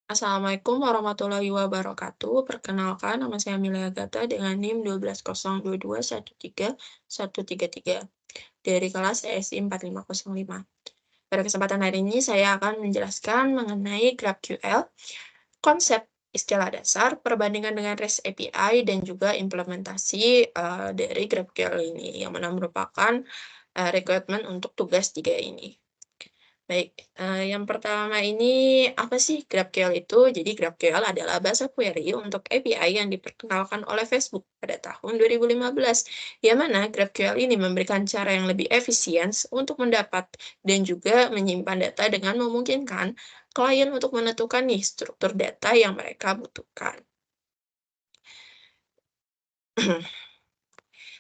Assalamualaikum warahmatullahi wabarakatuh. Perkenalkan, nama saya Amelia Agatha dengan NIM 12022131333 dari kelas ESI 4505. Pada kesempatan hari ini, saya akan menjelaskan mengenai GraphQL, konsep istilah dasar, perbandingan dengan REST API, dan juga implementasi dari GraphQL ini, yang mana merupakan requirement untuk tugas 3 ini. Baik, yang pertama ini, apa sih GraphQL itu? Jadi GraphQL adalah bahasa query untuk API yang diperkenalkan oleh Facebook pada tahun 2015, yang mana GraphQL ini memberikan cara yang lebih efisien untuk mendapat dan juga menyimpan data dengan memungkinkan klien untuk menentukan nih struktur data yang mereka butuhkan.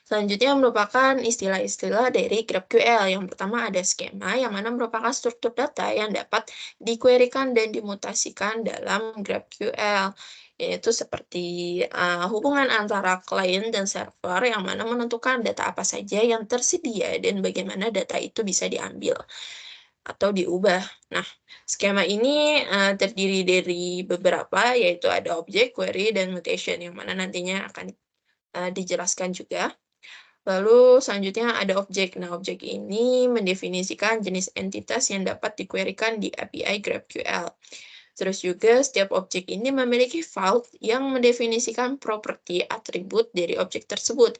Selanjutnya merupakan istilah-istilah dari GraphQL. Yang pertama ada skema, yang mana merupakan struktur data yang dapat di-query-kan dan dimutasikan dalam GraphQL, yaitu seperti hubungan antara klien dan server, yang mana menentukan data apa saja yang tersedia dan bagaimana data itu bisa diambil atau diubah. Nah, skema ini terdiri dari beberapa, yaitu ada objek, query, dan mutation, yang mana nantinya akan dijelaskan juga. Lalu selanjutnya ada objek. Nah, objek ini mendefinisikan jenis entitas yang dapat di-query-kan di API GraphQL. Terus juga setiap objek ini memiliki file yang mendefinisikan properti atribut dari objek tersebut.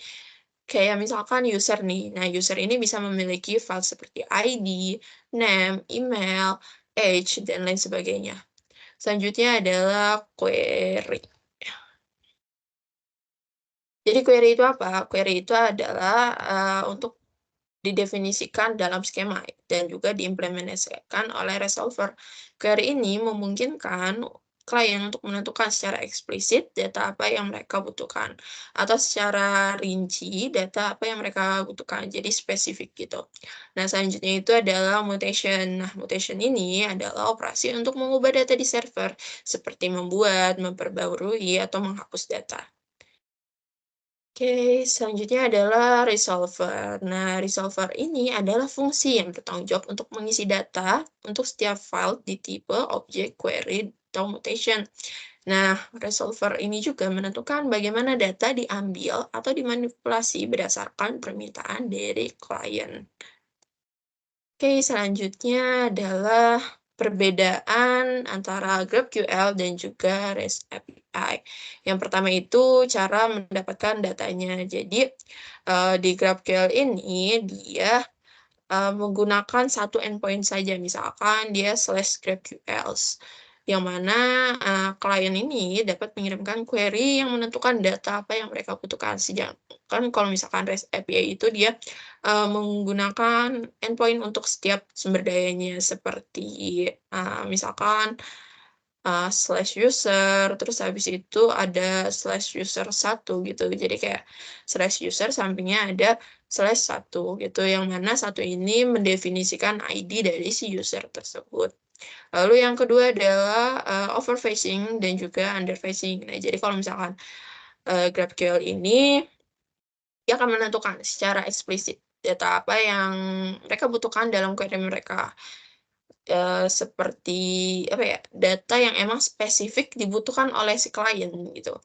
Kayak misalkan user nih. Nah, user ini bisa memiliki file seperti ID, name, email, age, dan lain sebagainya. Selanjutnya adalah query. Jadi query itu apa? Query itu adalah untuk didefinisikan dalam skema dan juga diimplementasikan oleh resolver. Query ini memungkinkan klien untuk menentukan secara eksplisit data apa yang mereka butuhkan, atau secara rinci data apa yang mereka butuhkan, jadi spesifik gitu. Nah, selanjutnya itu adalah mutation. Nah, mutation ini adalah operasi untuk mengubah data di server, seperti membuat, memperbarui, atau menghapus data. Oke, selanjutnya adalah resolver. Nah, resolver ini adalah fungsi yang bertanggung jawab untuk mengisi data untuk setiap file di tipe objek, query, atau mutation. Nah, resolver ini juga menentukan bagaimana data diambil atau dimanipulasi berdasarkan permintaan dari klien. Oke, selanjutnya adalah perbedaan antara GraphQL dan juga REST API. Yang pertama itu cara mendapatkan datanya. Jadi, di GraphQL ini dia menggunakan satu endpoint saja, misalkan dia /GraphQLs, yang mana, klien ini dapat mengirimkan query yang menentukan data apa yang mereka butuhkan. Sedangkan kalau misalkan REST API itu dia, menggunakan endpoint untuk setiap sumber dayanya, seperti, misalkan, /user, terus habis itu ada /user1 gitu. Jadi kayak /user sampingnya ada /1 gitu, yang mana satu ini mendefinisikan ID dari si user tersebut. Lalu yang kedua adalah, overfacing dan juga underfacing. Nah, jadi kalau misalkan, GraphQL ini, dia akan menentukan secara eksplisit data apa yang mereka butuhkan dalam query mereka. Seperti apa ya, data yang emang spesifik dibutuhkan oleh si klien gitu.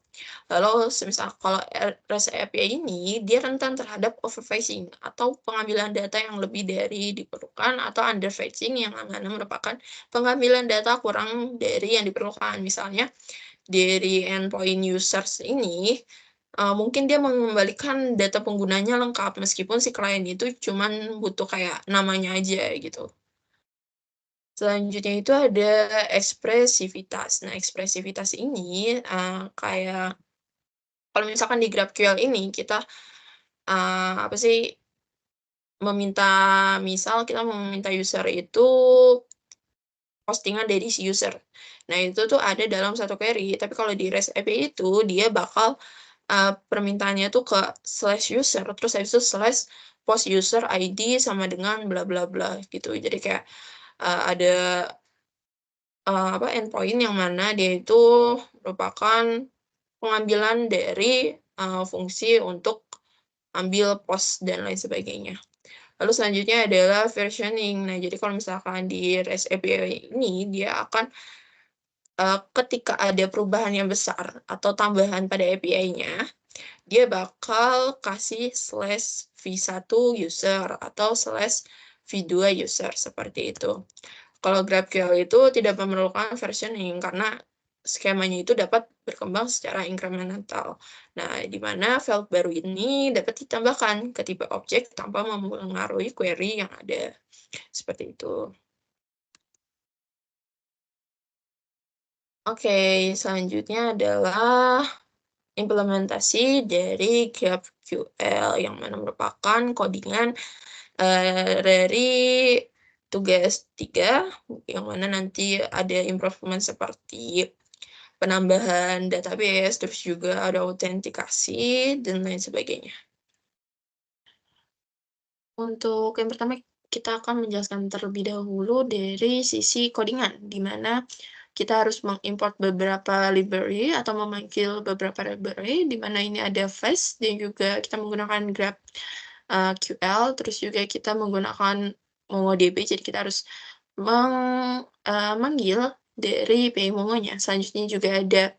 Lalu semisal kalau REST API ini dia rentan terhadap overfacing atau pengambilan data yang lebih dari diperlukan, atau underfacing yang mana merupakan pengambilan data kurang dari yang diperlukan. Misalnya dari endpoint users ini, mungkin dia mengembalikan data penggunanya lengkap meskipun si klien itu cuman butuh kayak namanya aja gitu. Selanjutnya itu ada ekspresivitas. Nah, ekspresivitas ini, kayak kalau misalkan di GraphQL ini kita, apa sih, meminta misal kita meminta user itu postingan dari si user. Nah, itu tuh ada dalam satu query, tapi kalau di REST API itu dia bakal, permintaannya tuh ke /user, terus habis itu /post user ID sama dengan bla bla bla gitu. Jadi kayak, ada apa, endpoint yang mana dia itu merupakan pengambilan dari, fungsi untuk ambil post dan lain sebagainya. Lalu selanjutnya adalah versioning. Nah, jadi kalau misalkan di REST API ini dia akan ketika ada perubahan yang besar atau tambahan pada API-nya, dia bakal kasih slash v1 user atau slash v2 user, seperti itu. Kalau GraphQL itu tidak memerlukan versioning karena skemanya itu dapat berkembang secara incremental. Nah, di mana file baru ini dapat ditambahkan ke tipe objek tanpa mempengaruhi query yang ada. Seperti itu. Oke, selanjutnya adalah implementasi dari GraphQL yang mana merupakan codingan dari tugas 3, yang mana nanti ada improvement seperti penambahan database, terus juga ada autentikasi, dan lain sebagainya. Untuk yang pertama, kita akan menjelaskan terlebih dahulu dari sisi codingan, di mana kita harus mengimport beberapa library atau memanggil beberapa library, di mana ini ada Flash dan juga kita menggunakan GraphQL, terus juga kita menggunakan MongoDB, jadi kita harus manggil dari API Mongonya. Selanjutnya juga ada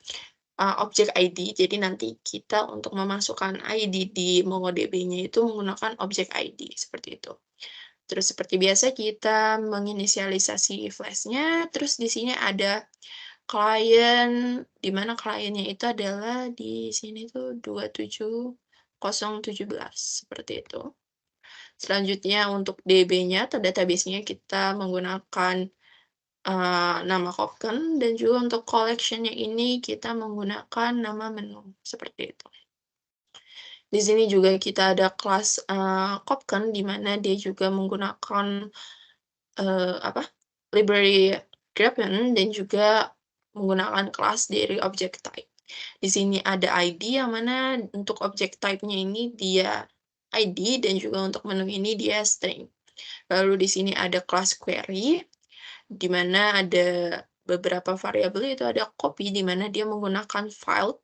objek ID, jadi nanti kita untuk memasukkan ID di MongoDB-nya itu menggunakan objek ID, seperti itu. Terus seperti biasa kita menginisialisasi Flash-nya, terus di sini ada klien, di mana kliennya itu adalah di sini tuh 27017, seperti itu. Selanjutnya untuk DB-nya atau database-nya kita menggunakan nama token, dan juga untuk collection-nya ini kita menggunakan nama menu, seperti itu. Di sini juga kita ada kelas token, di mana dia juga menggunakan library Graphen dan juga menggunakan kelas dari object type. Di sini ada ID, yang mana untuk object type-nya ini dia ID, dan juga untuk menu ini dia string. Lalu di sini ada kelas query, di mana ada beberapa variabel, itu ada copy, di mana dia menggunakan file,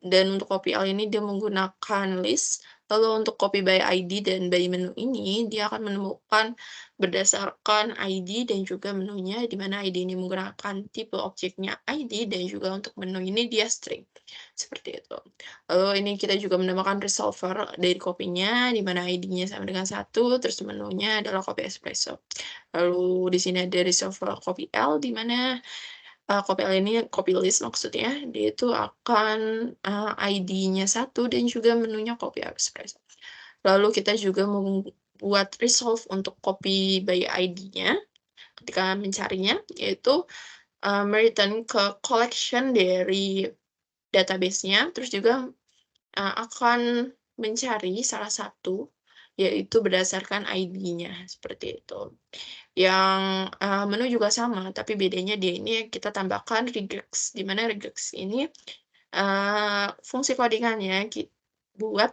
dan untuk copy L ini dia menggunakan list. Lalu untuk copy by ID dan by menu ini, dia akan menemukan berdasarkan ID dan juga menunya, di mana ID ini menggunakan tipe objeknya ID, dan juga untuk menu ini dia string. Seperti itu. Lalu ini kita juga menambahkan resolver dari copy-nya, di mana ID-nya sama dengan 1, terus menunya adalah copy espresso. Lalu di sini ada resolver copy L, di mana copy L ini copy list maksudnya, dia itu akan ID-nya 1 dan juga menunya copy espresso. Lalu kita juga membuat resolve untuk copy by ID-nya ketika mencarinya, yaitu mereturn ke collection dari database-nya, terus juga akan mencari salah satu, yaitu berdasarkan ID-nya, seperti itu. Yang menu juga sama, tapi bedanya dia ini kita tambahkan regex, di mana regex ini fungsi codingannya buat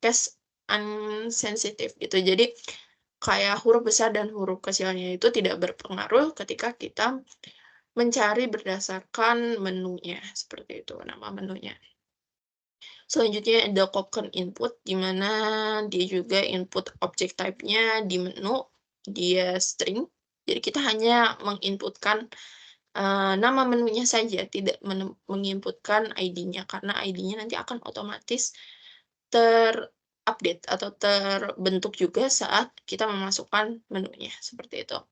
case unsensitive gitu. Jadi kayak huruf besar dan huruf kecilnya itu tidak berpengaruh ketika kita mencari berdasarkan menunya, seperti itu nama menunya. Selanjutnya ada token input, di mana dia juga input object type-nya di menu, dia string. Jadi kita hanya menginputkan nama menunya saja, tidak menginputkan ID-nya, karena ID-nya nanti akan otomatis terupdate atau terbentuk juga saat kita memasukkan menunya, seperti itu.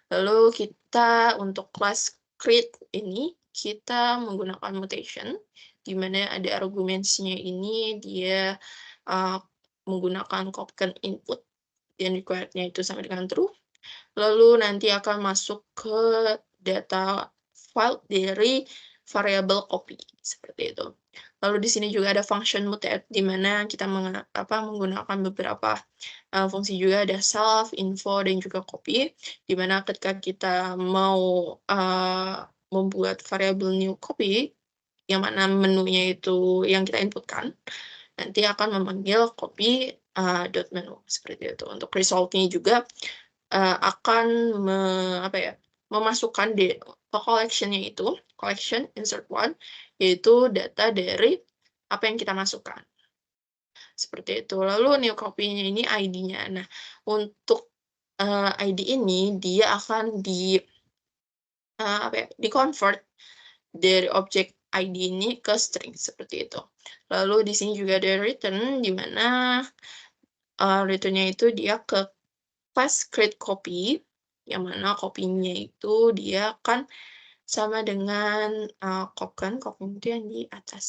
Lalu kita untuk kelas create ini, kita menggunakan mutation, di mana ada arguments-nya ini dia menggunakan token input, yang required-nya itu sama dengan true. Lalu nanti akan masuk ke data file dari variabel copy, seperti itu. Lalu di sini juga ada function mutate, di mana kita menggunakan beberapa fungsi juga, ada self, info, dan juga copy, di mana ketika kita mau membuat variabel new copy, yang mana menunya itu yang kita inputkan, nanti akan memanggil copy .menu, seperti itu. Untuk result-nya juga akan memasukkan collection-nya itu, collection insert one, yaitu data dari apa yang kita masukkan. Seperti itu. Lalu new copy-nya ini ID-nya. Nah, untuk ID ini dia akan apa ya, di-convert dari objek ID ini ke string, seperti itu. Lalu di sini juga ada return, di mana, return-nya itu dia ke class create copy, yang mana kopinya itu dia kan sama dengan, cop kan, cop itu yang di atas.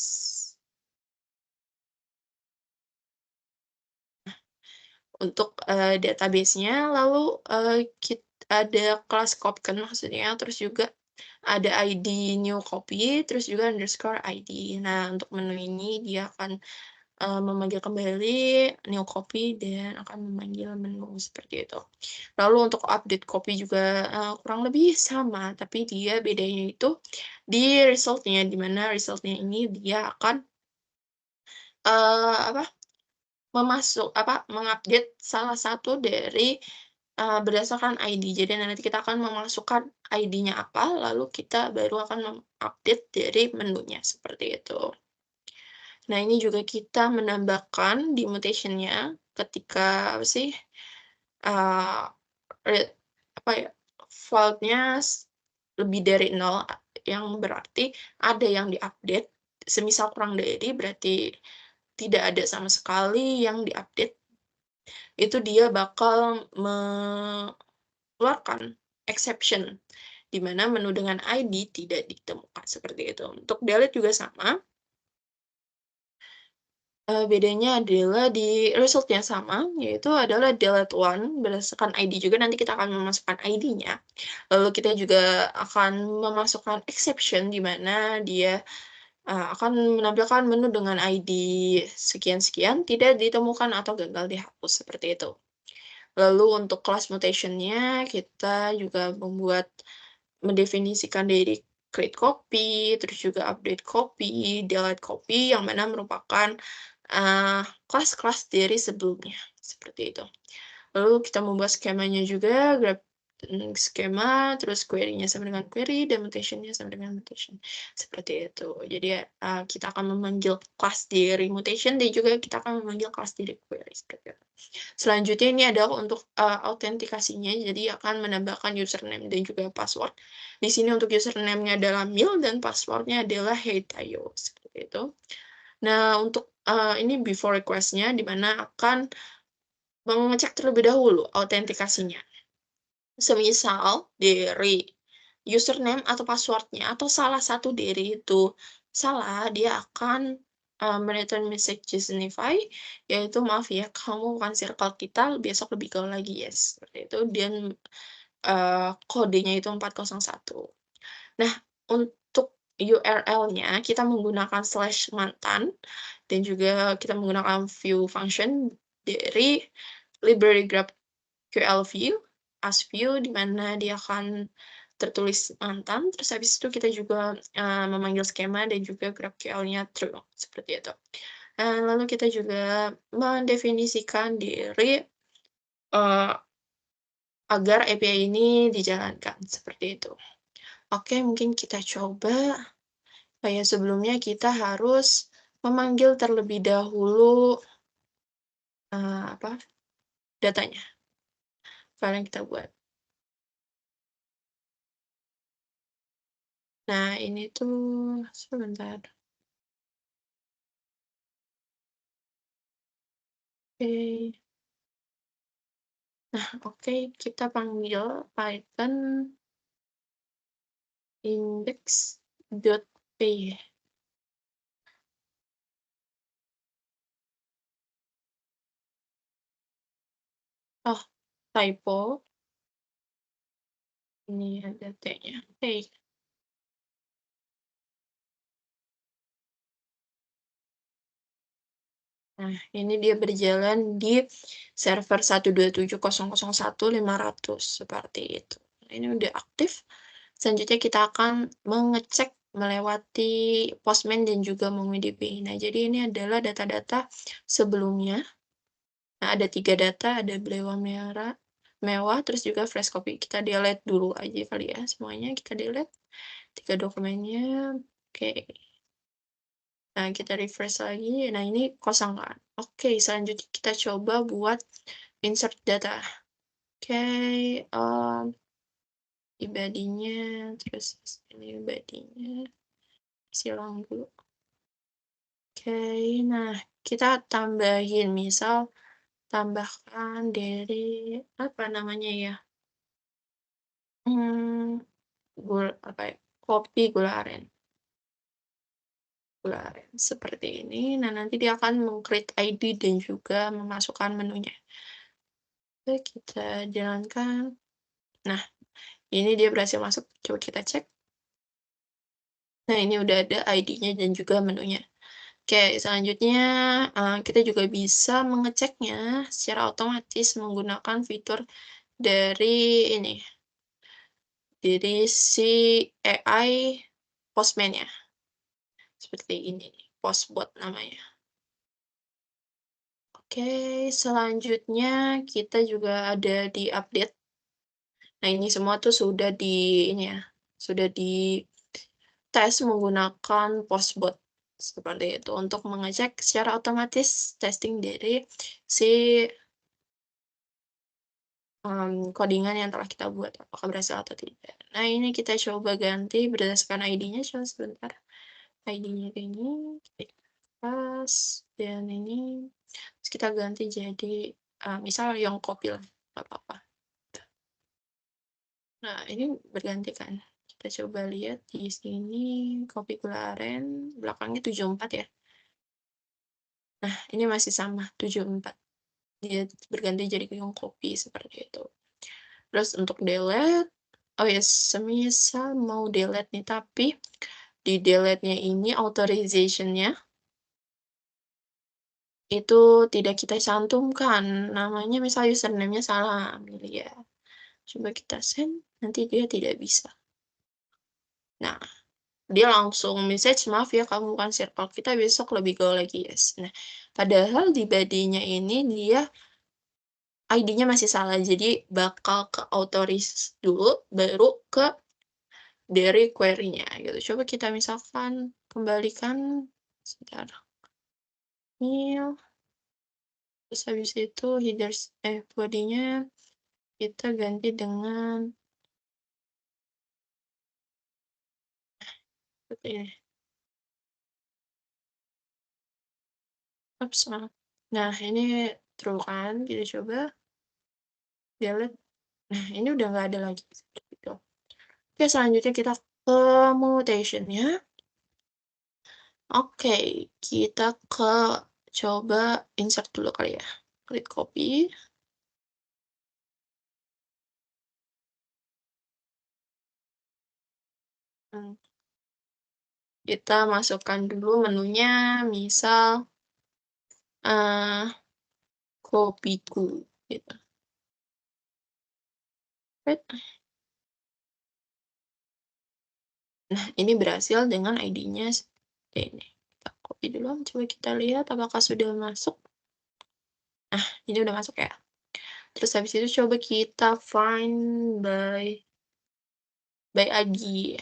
Untuk, database-nya, lalu, ada kelas copy maksudnya, terus juga ada ID new copy, terus juga underscore ID. Nah, untuk menu ini dia akan, memanggil kembali new copy dan akan memanggil menu, seperti itu. Lalu untuk update copy juga, kurang lebih sama, tapi dia bedanya itu di result-nya, di mana result-nya ini dia akan, apa, mengupdate salah satu dari, berdasarkan ID. Jadi nanti kita akan memasukkan ID-nya apa, lalu kita baru akan mengupdate dari menunya, seperti itu. Nah, ini juga kita menambahkan di mutation-nya ketika apa sih, eee, re apa ya, fault-nya lebih dari 0, yang berarti ada yang diupdate, semisal kurang dari berarti tidak ada sama sekali yang diupdate, itu dia bakal mengeluarkan exception, di mana menu dengan ID tidak ditemukan, seperti itu. Untuk delete juga sama, bedanya adalah di result yang sama, yaitu adalah delete one berdasarkan ID juga, nanti kita akan memasukkan ID-nya. Lalu kita juga akan memasukkan exception, di mana dia, akan menampilkan menu dengan ID sekian-sekian tidak ditemukan atau gagal dihapus, seperti itu. Lalu untuk class mutation-nya, kita juga mendefinisikan dari create copy, terus juga update copy, delete copy, yang mana merupakan, kelas-kelas dari sebelumnya, seperti itu. Lalu kita membuat skemanya juga, skema, terus query-nya sama dengan query, dan mutation-nya sama dengan mutation, seperti itu. Jadi, kita akan memanggil kelas dari mutation, dan juga kita akan memanggil kelas dari query, seperti itu. Selanjutnya ini adalah untuk, autentikasinya, jadi akan menambahkan username dan juga password. Di sini untuk username-nya adalah Mil dan password-nya adalah HeyTayo, seperti itu. Nah, untuk, ini before request-nya, di mana akan mengecek terlebih dahulu autentikasinya. Semisal dari username atau password-nya atau salah satu dari itu salah, dia akan, me-return message Johnify, yaitu, "Maaf ya, kamu bukan circle kita, besok lebih gaul lagi ya." Seperti itu, dan, kodenya itu 401. Nah, untuk URL-nya kita menggunakan /mantan, dan juga kita menggunakan view function dari library GraphQL view, as view, di mana dia akan tertulis mantan, terus habis itu kita juga, memanggil skema dan juga GraphQL-nya true, seperti itu. Lalu kita juga mendefinisikan diri, agar API ini dijalankan, seperti itu. Oke, mungkin kita coba. Sebelumnya kita harus memanggil terlebih dahulu, apa, datanya, file yang kita buat. Nah, ini tuh sebentar. Oke. Nah, oke, kita panggil Python index.py. Oh, typo. Ini ada T-nya. Oke. Nah, ini dia berjalan di server 127.001.500, seperti itu. Nah, ini udah aktif. Selanjutnya kita akan mengecek melewati Postman dan juga MongoDB. Nah, jadi ini adalah data-data sebelumnya. Nah, ada 3 data, ada Blewa merah, mewah, terus juga fresh copy. Kita delete dulu aja kali ya, semuanya kita delete. 3 dokumennya, oke. Nah, kita refresh lagi. Nah, ini kosong kan? Oke, selanjutnya kita coba buat insert data. Oke, di body-nya, terus ini body-nya, silang dulu. Oke, nah kita tambahin, misal tambahkan dari, apa namanya ya, mmm, apa ya, kopi gula aren. Seperti ini. Nah, nanti dia akan meng-create ID dan juga memasukkan menunya. Oke, kita jalankan. Nah, ini dia berhasil masuk, coba kita cek. Nah, ini udah ada ID-nya dan juga menunya. Oke, selanjutnya, kita juga bisa mengeceknya secara otomatis menggunakan fitur dari ini, dari si AI Postman-nya. Seperti ini nih, Postbot namanya. Oke, selanjutnya kita juga ada di update. Nah, ini semua tuh sudah di ini ya, sudah dites menggunakan Postbot, seperti itu, untuk mengecek secara otomatis testing dari si, codingan yang telah kita buat, apakah berhasil atau tidak. Nah, ini kita coba ganti berdasarkan ID-nya, coba sebentar. ID-nya ini, kita pas, dan ini, terus kita ganti jadi, misal yang copy lah, nggak apa-apa. Nah, ini berganti kan. Kita coba lihat di sini kopi gula aren, belakangnya 74 ya. Nah, ini masih sama 74. Dia berganti jadi yang kopi seperti itu. Terus untuk delete, oh ya, semisal mau delete nih, tapi di delete-nya ini authorization-nya itu tidak kita cantumkan. Namanya misal username-nya salah, Amelia. Coba kita send, nanti dia tidak bisa. Nah, dia langsung message, "Maaf ya kamu bukan circle kita, besok lebih gaul lagi, yes." Nah, padahal di body-nya ini dia ID-nya masih salah, jadi bakal ke authorize dulu, baru ke dari query-nya gitu. Coba kita misalkan kembalikan, sebentar, mail, terus habis itu body-nya kita ganti dengan seperti ini. Oops, maaf. Nah, ini true kan, kita coba delete. Nah, ini udah nggak ada lagi, seperti itu. Oke, selanjutnya kita ke mutation-nya. Oke, kita coba insert dulu kali ya. Klik copy. Hmm, kita masukkan dulu menunya, misal, eee, kopiku, gitu. Right. Nah, ini berhasil dengan ID-nya seperti ini. Kita copy dulu, coba kita lihat apakah sudah masuk. Nah, ini udah masuk ya. Terus habis itu coba kita find by ID.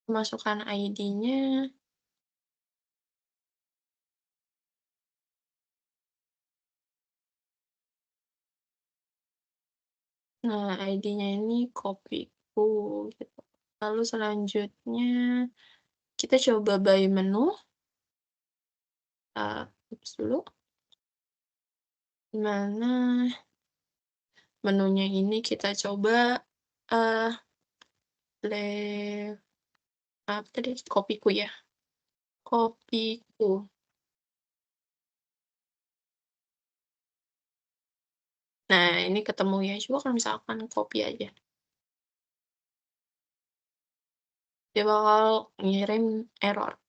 Masukkan ID-nya. Nah, ID-nya ini kopiku, gitu. Lalu selanjutnya kita coba by menu. Oops dulu. Mana menunya ini kita coba, eee, le apa tadi, kopiku ya, kopiku. Nah, ini ketemu ya, coba kalau misalkan copy aja, dia bakal ngirim error,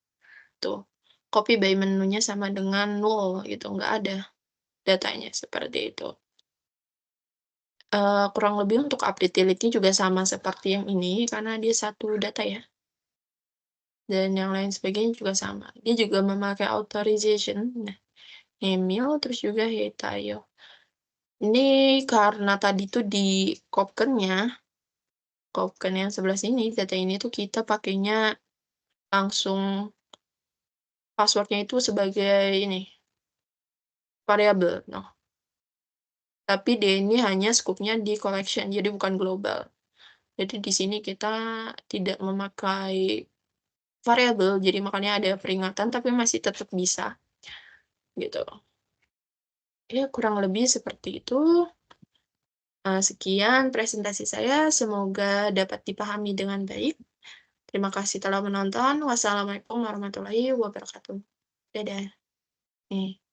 tuh. Copy by menunya sama dengan null gitu, nggak ada datanya, seperti itu. Kurang lebih untuk update delete-nya juga sama seperti yang ini, karena dia satu data ya, dan yang lain sebagainya juga sama. Dia juga memakai authorization, nah, email, terus juga Hetayo. Ini karena tadi tuh di Kopken yang sebelah sini, data ini tuh kita pakainya langsung password-nya itu sebagai ini, variabel, noh. Tapi dia ini hanya scope-nya di collection, jadi bukan global. Jadi di sini kita tidak memakai variabel, jadi makanya ada peringatan tapi masih tetap bisa, gitu. Ya kurang lebih seperti itu. Sekian presentasi saya, semoga dapat dipahami dengan baik. Terima kasih telah menonton. Wassalamualaikum warahmatullahi wabarakatuh. Dadah. Nih.